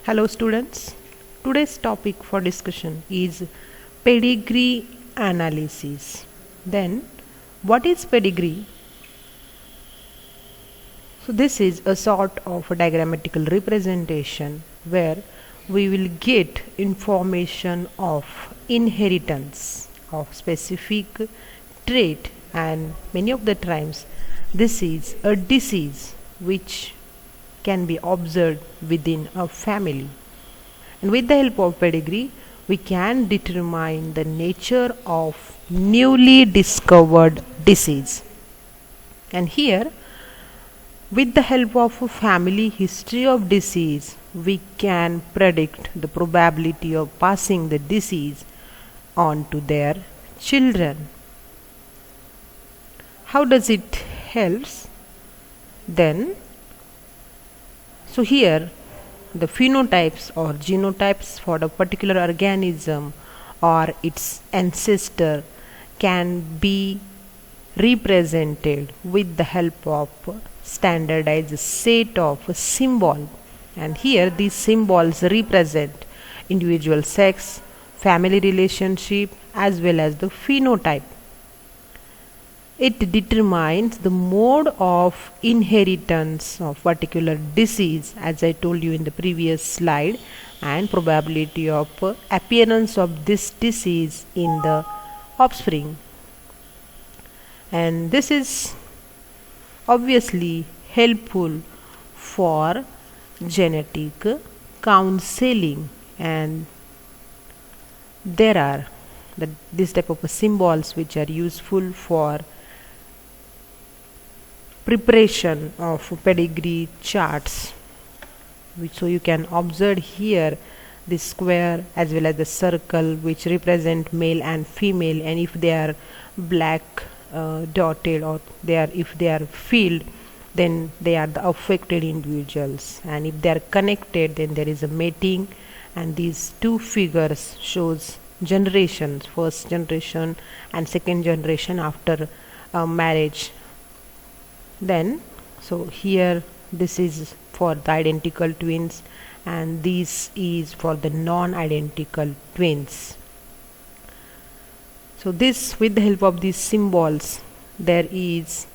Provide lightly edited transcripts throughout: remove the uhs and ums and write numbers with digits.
Hello students, today's topic for discussion is pedigree analysis. Then what is pedigree? So this is a sort of a diagrammatical representation where we will get information of inheritance of specific trait, and many of the times this is a disease which can be observed within a family. And with the help of pedigree, we can determine the nature of newly discovered disease. And here, with the help of a family history of disease, we can predict the probability of passing the disease on to their children. How does it help? Then, so here the phenotypes or genotypes for a particular organism or its ancestor can be represented with the help of standardized set of symbols, and here these symbols represent individual sex, family relationship as well as the phenotype. It determines the mode of inheritance of particular disease, as I told you in the previous slide, and probability of appearance of this disease in the offspring. And this is obviously helpful for genetic counseling, and there are this type of symbols which are useful for preparation of pedigree charts, so you can observe here the square as well as the circle which represent male and female, and if they are black dotted, or if they are filled, then they are the affected individuals, and if they are connected, then there is a mating. And these two figures shows generations, first generation and second generation after marriage. Then so here this is for the identical twins, and this is for the non-identical twins. So this, with the help of these symbols, there is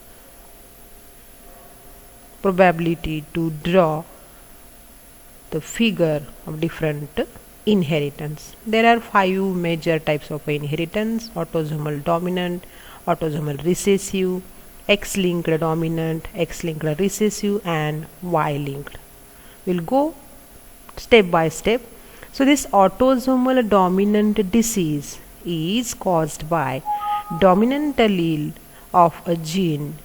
probability to draw the figure of different inheritance. There are 5 major types of inheritance: autosomal dominant, autosomal recessive, Xlinked dominant, Xlinked recessive, and Ylinked. We'll go step by step. So this autosomal dominant disease is caused by dominant allele of a gene,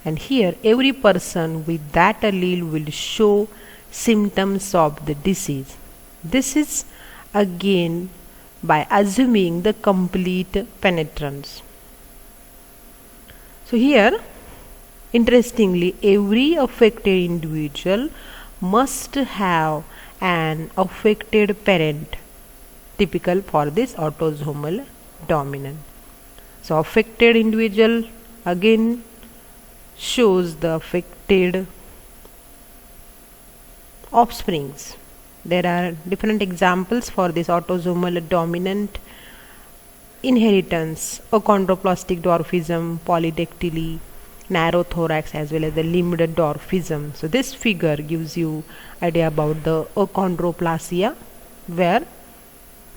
and here every person with that allele will show symptoms of the disease. This is again by assuming the complete penetrance. So here, interestingly, every affected individual must have an affected parent, typical for this autosomal dominant. So affected individual again shows the affected offsprings. There are different examples for this autosomal dominant inheritance: achondroplastic dwarfism, polydactyly, narrow thorax, as well as the limbed dwarfism. So this figure gives you idea about the achondroplasia, where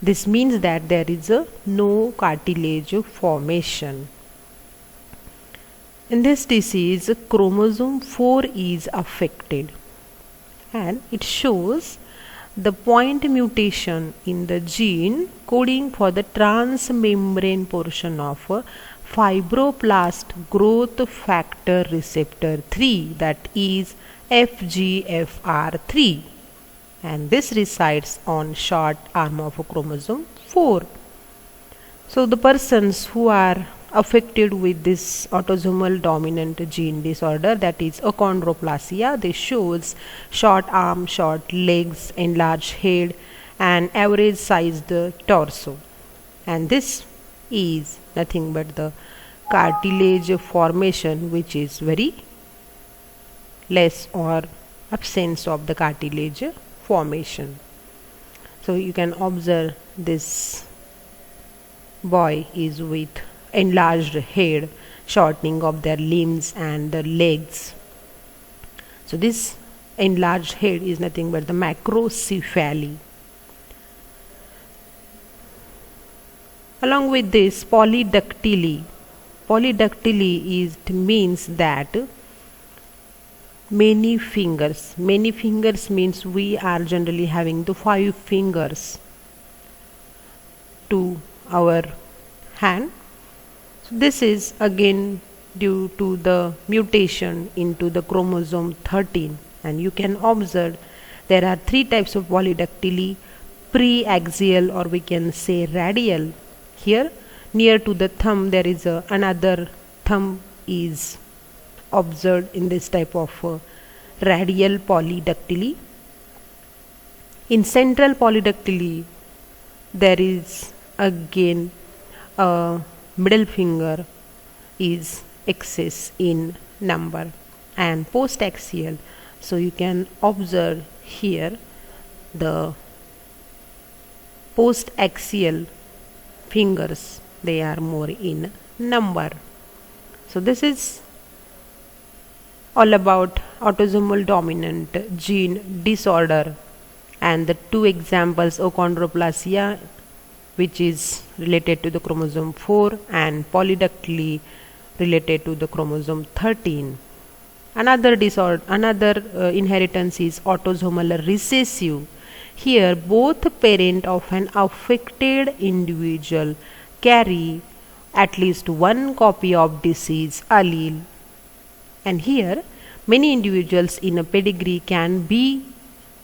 this means that there is no cartilage formation. In this disease, chromosome 4 is affected, and it shows the point mutation in the gene coding for the transmembrane portion of fibroblast growth factor receptor 3, that is FGFR3, and this resides on short arm of chromosome 4. So the persons who are affected with this autosomal dominant gene disorder, that is achondroplasia, they shows short arm, short legs, enlarged head, and average sized torso, and this is nothing but the cartilage formation which is very less or absence of the cartilage formation. So you can observe this boy is with enlarged head, shortening of their limbs and the legs. So this enlarged head is nothing but the macrocephaly. Along with this, polydactyly. Polydactyly means that many fingers. Many fingers means we are generally having the 5 fingers to our hand. So this is again due to the mutation into the chromosome 13, and you can observe there are 3 types of polydactyly: pre-axial, or we can say radial. Here near to the thumb there is another thumb is observed in this type of radial polydactyly. In central polydactyly there is again a middle finger is excess in number, and post-axial, so you can observe here the post-axial fingers, they are more in number. So this is all about autosomal dominant gene disorder, and the 2 examples, achondroplasia, which is related to the chromosome 4, and polydactyly related to the chromosome 13. Another disorder, inheritance is autosomal recessive. Here both parent of an affected individual carry at least 1 copy of disease allele, and here many individuals in a pedigree can be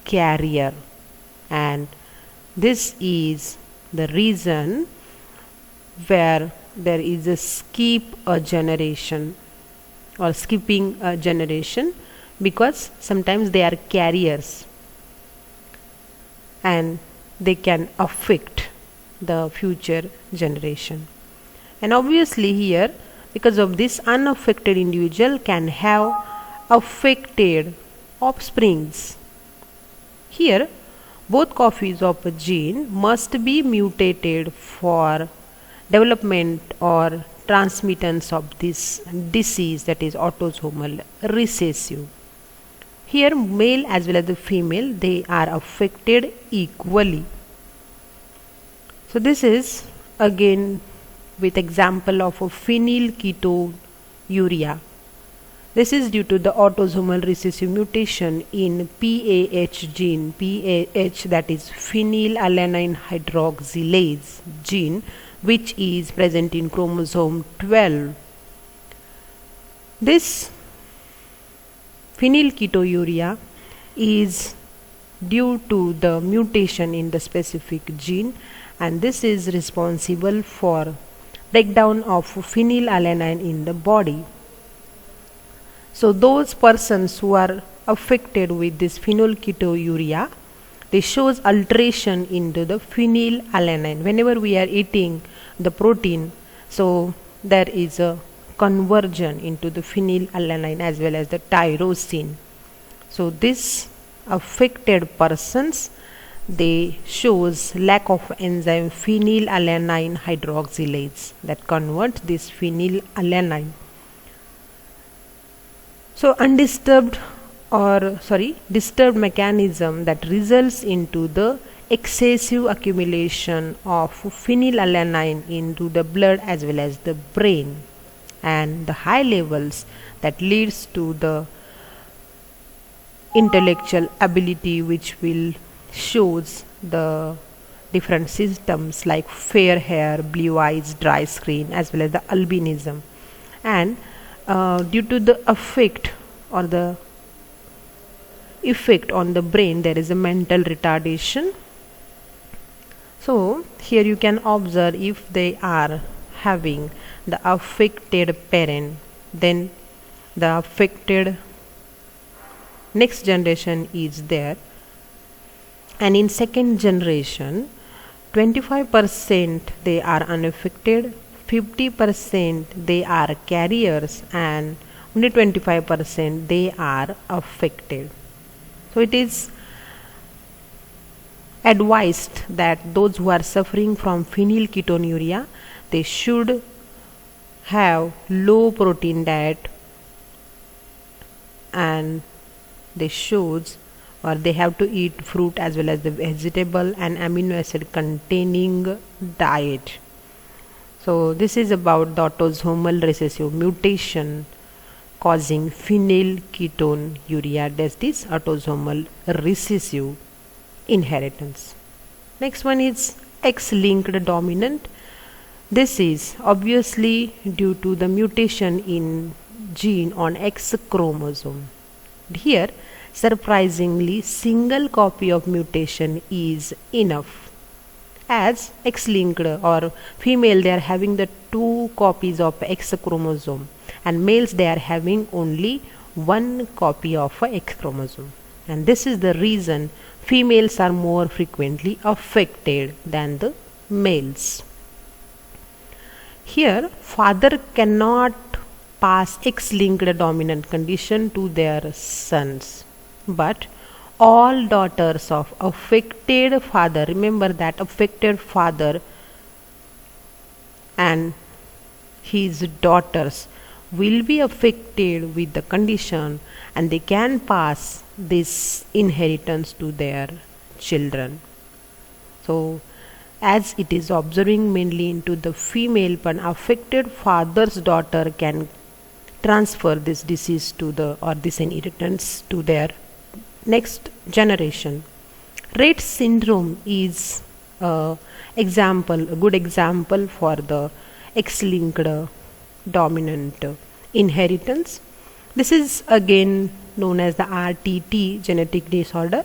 carrier, and this is the reason where there is a skip a generation or skipping a generation, because sometimes they are carriers and they can affect the future generation. And obviously here, because of this, unaffected individual can have affected offsprings. Here both copies of a gene must be mutated for development or transmittance of this disease, that is autosomal recessive. Here male as well as the female, they are affected equally. So this is again with example of a phenylketonuria. This is due to the autosomal recessive mutation in PAH gene, PAH, that is phenylalanine hydroxylase gene, which is present in chromosome 12. This phenylketonuria is due to the mutation in the specific gene, and this is responsible for breakdown of phenylalanine in the body. So those persons who are affected with this phenylketonuria, they shows alteration into the phenylalanine. Whenever we are eating the protein, so there is a conversion into the phenylalanine as well as the tyrosine. So this affected persons, they shows lack of enzyme phenylalanine hydroxylase that converts this phenylalanine. So disturbed mechanism that results into the excessive accumulation of phenylalanine into the blood as well as the brain, and the high levels that leads to the intellectual ability, which will shows the different symptoms like fair hair, blue eyes, dry skin, as well as the albinism. And due to the effect or the effect on the brain, there is a mental retardation. So here you can observe, if they are having the affected parent, then the affected next generation is there, and in second generation 25% they are unaffected, 50% they are carriers, and only 25% they are affected. So it is advised that those who are suffering from phenylketonuria, they should have low protein diet, and they should or they have to eat fruit as well as the vegetable and amino acid containing diet. So this is about the autosomal recessive mutation causing phenylketonuria. That's this autosomal recessive inheritance. Next one is X-linked dominant. This is obviously due to the mutation in gene on X chromosome. Here, surprisingly, single copy of mutation is enough. As X-linked or female, they are having the 2 copies of X chromosome, and males, they are having only 1 copy of X chromosome. And this is the reason females are more frequently affected than the males. Here, father cannot pass X-linked dominant condition to their sons, but all daughters of affected father, remember that affected father and his daughters will be affected with the condition, and they can pass this inheritance to their children. So as it is observing mainly into the female, but affected father's daughter can transfer this disease to the or this inheritance to their next generation. Rett syndrome is a good example for the X-linked dominant inheritance. This is again known as the RTT genetic disorder,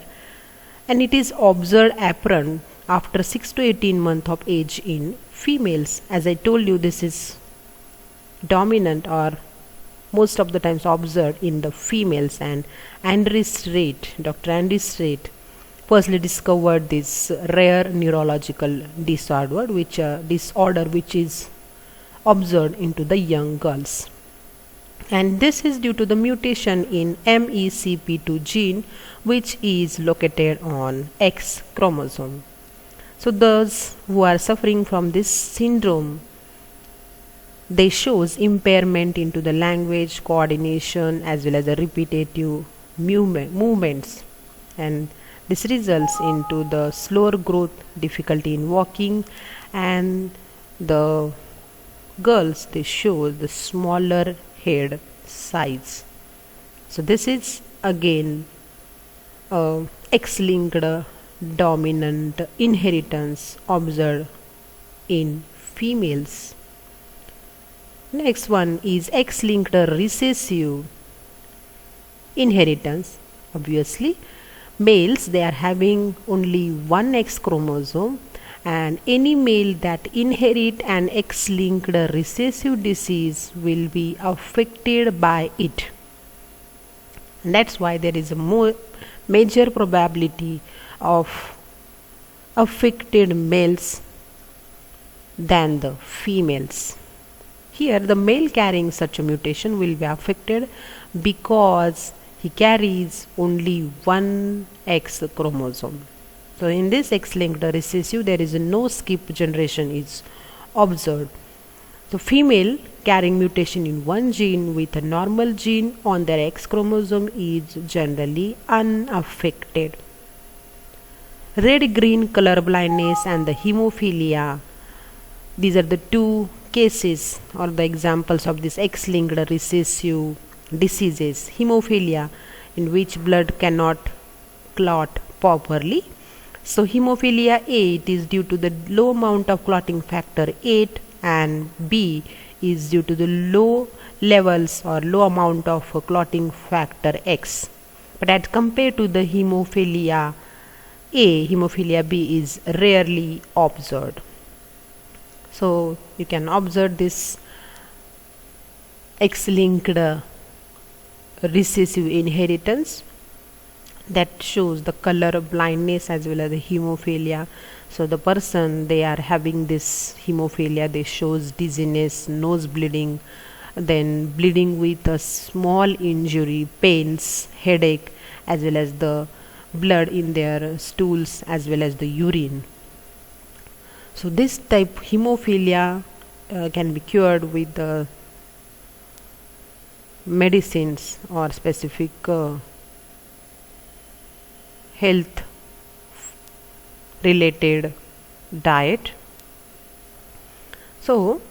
and it is observed apparent after 6 to 18 months of age in females. As I told you, this is dominant or most of the times observed in the females, and Dr. Andres Rett firstly discovered this rare neurological disorder which is observed into the young girls, and this is due to the mutation in MECP2 gene, which is located on X chromosome. So those who are suffering from this syndrome, they shows impairment into the language, coordination as well as the repetitive movements, and this results into the slower growth, difficulty in walking, and the girls, they show the smaller head size. So this is again X-linked dominant inheritance observed in females. Next one is X-linked recessive inheritance. Obviously, males, they are having only 1 X chromosome, and any male that inherit an X-linked recessive disease will be affected by it. And that's why there is a major probability of affected males than the females. Here, the male carrying such a mutation will be affected because he carries only 1 X chromosome. So in this X-linked recessive, there is no skip generation is observed. So female carrying mutation in 1 gene with a normal gene on their X chromosome is generally unaffected. Red-green color blindness and the hemophilia, these are the 2 cases or the examples of this X-linked recessive diseases. Hemophilia, in which blood cannot clot properly. So hemophilia A, it is due to the low amount of clotting factor 8, and B is due to the low levels or low amount of clotting factor X. But as compared to the hemophilia A, hemophilia B is rarely observed. So you can observe this X-linked recessive inheritance that shows the color blindness as well as the hemophilia. So the person, they are having this hemophilia, they shows dizziness, nose bleeding, then bleeding with a small injury, pains, headache, as well as the blood in their stools as well as the urine. So this type hemophilia can be cured with the medicines or specific health related diet. So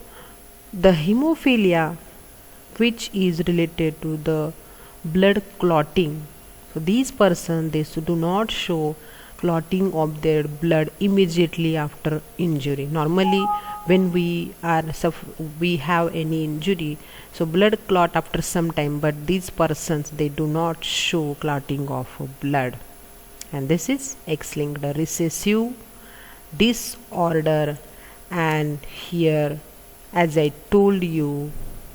the hemophilia which is related to the blood clotting, so these persons, they do not show clotting of their blood immediately after injury. Normally when we have any injury, so blood clot after some time, but these persons, they do not show clotting of blood, and this is X-linked recessive disorder. And here, as I told you,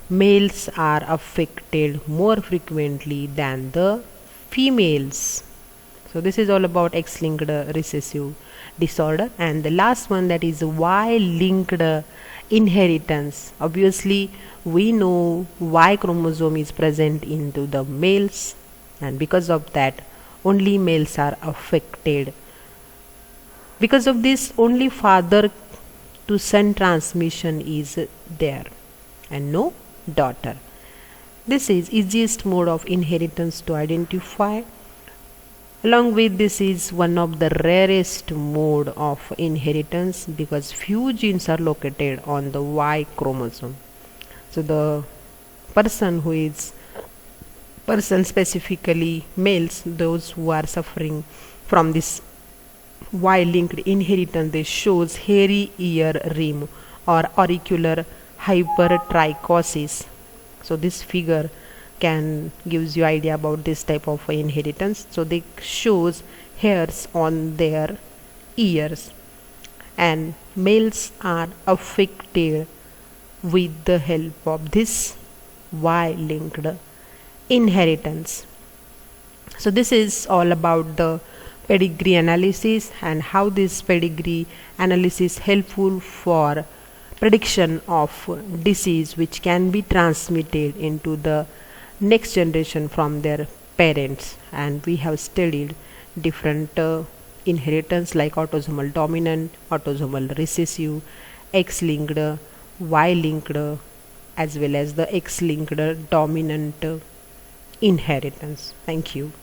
males are affected more frequently than the females. So this is all about X-linked recessive disorder. And the last one, that is Y-linked inheritance. Obviously we know Y chromosome is present into the males, and because of that only males are affected. Because of this, only father to son transmission is there and no daughter. This is easiest mode of inheritance to identify. Along with this is one of the rarest mode of inheritance because few genes are located on the Y chromosome. So the person specifically males, those who are suffering from this Y-linked inheritance, they shows hairy ear rim or auricular hypertrichosis. So this figure can gives you idea about this type of inheritance. So they shows hairs on their ears, and males are affected with the help of this Y-linked inheritance. So this is all about the pedigree analysis and how this pedigree analysis helpful for prediction of disease which can be transmitted into the next generation from their parents. And we have studied different inheritance like autosomal dominant, autosomal recessive, X-linked, Y-linked, as well as the X-linked dominant inheritance. Thank you.